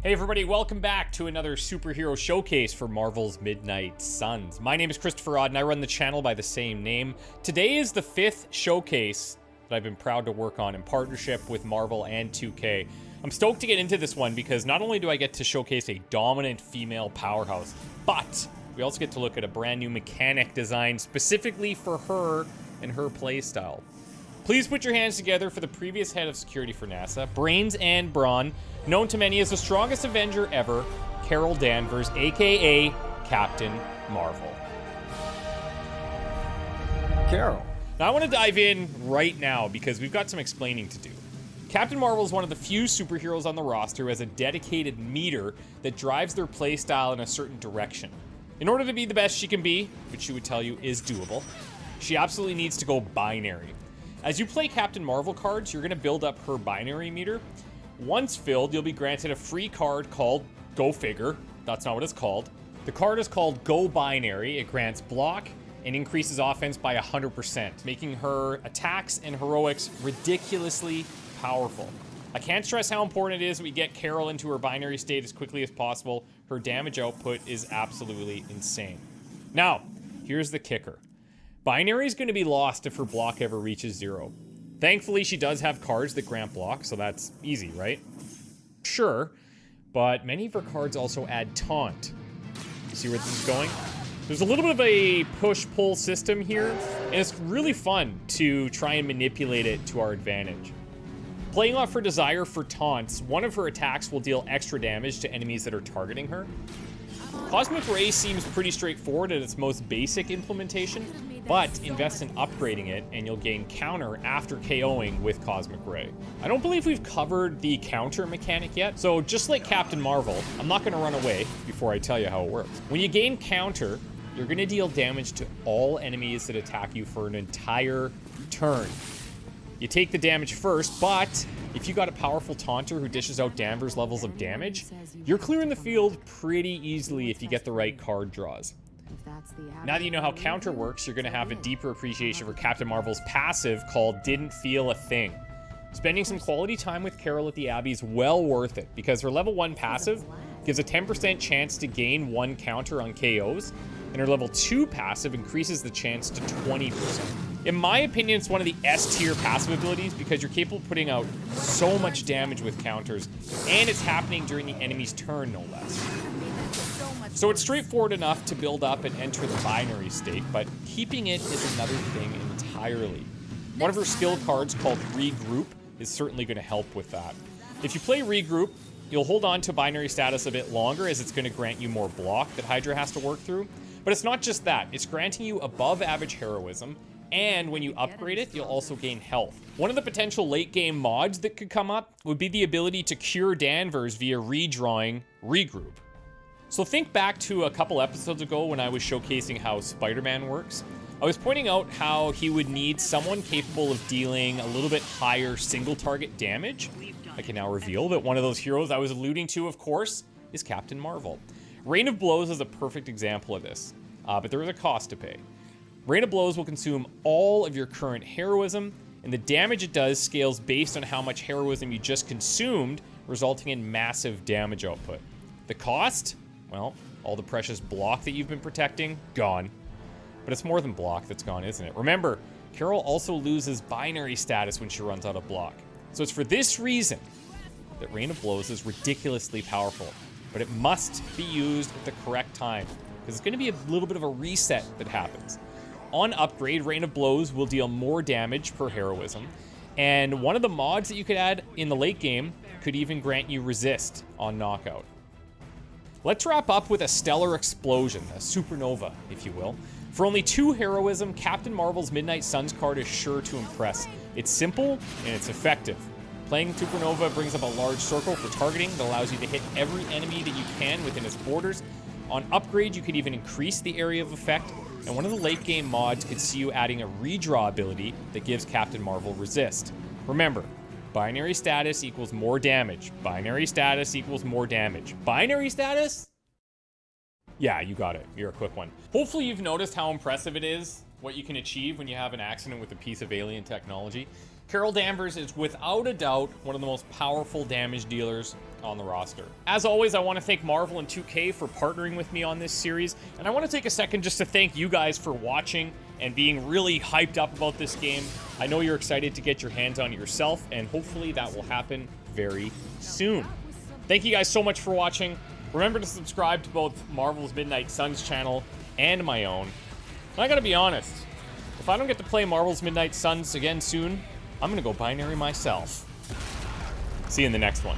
Hey everybody, welcome back to another superhero showcase for Marvel's Midnight Suns. My name is Christopher Odd and I run the channel by the same name. Today is the 5th showcase that I've been proud to work on in partnership with Marvel and 2K. I'm stoked to get into this one because not only do I get to showcase a dominant female powerhouse, but we also get to look at a brand new mechanic designed specifically for her and her playstyle. Please put your hands together for the previous head of security for NASA, Brains and Brawn, known to many as the strongest Avenger ever, Carol Danvers, aka Captain Marvel. Carol. Now I want to dive in right now because we've got some explaining to do. Captain Marvel is one of the few superheroes on the roster who has a dedicated meter that drives their playstyle in a certain direction. In order to be the best she can be, which she would tell you is doable, she absolutely needs to go binary. As you play Captain Marvel cards, you're going to build up her binary meter. Once filled, you'll be granted a free card called Go Figure. That's not what it's called. The card is called Go Binary. It grants block and increases offense by 100%, making her attacks and heroics ridiculously powerful. I can't stress how important it is that we get Carol into her binary state as quickly as possible. Her damage output is absolutely insane. Now, here's the kicker. Binary is going to be lost if her block ever reaches 0. Thankfully, she does have cards that grant block, so that's easy, right? Sure, but many of her cards also add taunt. You see where this is going? There's a little bit of a push-pull system here, and it's really fun to try and manipulate it to our advantage. Playing off her desire for taunts, one of her attacks will deal extra damage to enemies that are targeting her. Cosmic Ray seems pretty straightforward at its most basic implementation, but invest in upgrading it and you'll gain counter after KOing with Cosmic Ray. I don't believe we've covered the counter mechanic yet, so just like Captain Marvel, I'm not going to run away before I tell you how it works. When you gain counter, you're going to deal damage to all enemies that attack you for an entire turn. You take the damage first, but if you got a powerful taunter who dishes out Danvers levels of damage, you're clearing the field pretty easily if you get the right card draws. Now that you know how counter works, you're going to have a deeper appreciation for Captain Marvel's passive called Didn't Feel a Thing. Spending some quality time with Carol at the Abbey is well worth it because her level 1 passive gives a 10% chance to gain 1 counter on KOs, and her level 2 passive increases the chance to 20%. In my opinion, it's one of the S-tier passive abilities because you're capable of putting out so much damage with counters, and it's happening during the enemy's turn, no less. So it's straightforward enough to build up and enter the binary state, but keeping it is another thing entirely. One of her skill cards called Regroup is certainly going to help with that. If you play Regroup, you'll hold on to binary status a bit longer as it's going to grant you more block that Hydra has to work through. But it's not just that, it's granting you above average heroism, and when you upgrade it, you'll also gain health. One of the potential late game mods that could come up would be the ability to cure Danvers via redrawing Regroup. So think back to a couple episodes ago when I was showcasing how Spider-Man works. I was pointing out how he would need someone capable of dealing a little bit higher single target damage. I can now reveal that one of those heroes I was alluding to, of course, is Captain Marvel. Rain of Blows is a perfect example of this, but there is a cost to pay. Rain of Blows will consume all of your current heroism, and the damage it does scales based on how much heroism you just consumed, resulting in massive damage output. The cost? Well, all the precious block that you've been protecting, gone. But it's more than block that's gone, isn't it? Remember, Carol also loses binary status when she runs out of block. So it's for this reason that Rain of Blows is ridiculously powerful, but it must be used at the correct time, because it's going to be a little bit of a reset that happens. On upgrade, Rain of Blows will deal more damage per heroism, and one of the mods that you could add in the late game could even grant you resist on knockout. Let's wrap up with a stellar explosion, a supernova, if you will. For only 2 heroism, Captain Marvel's Midnight Suns card is sure to impress. It's simple and it's effective. Playing Supernova brings up a large circle for targeting that allows you to hit every enemy that you can within its borders. On upgrade, you could even increase the area of effect, and one of the late game mods could see you adding a redraw ability that gives Captain Marvel resist. Remember, binary status equals more damage. Binary status equals more damage. Binary status? Yeah, you got it. You're a quick one. Hopefully you've noticed how impressive it is, what you can achieve when you have an accident with a piece of alien technology. Carol Danvers is without a doubt one of the most powerful damage dealers on the roster. As always, I want to thank Marvel and 2K for partnering with me on this series, and I want to take a second just to thank you guys for watching and being really hyped up about this game. I know you're excited to get your hands on it yourself, and hopefully that will happen very soon. Thank you guys so much for watching. Remember to subscribe to both Marvel's Midnight Suns channel and my own. And I gotta be honest, if I don't get to play Marvel's Midnight Suns again soon, I'm gonna go binary myself. See you in the next one.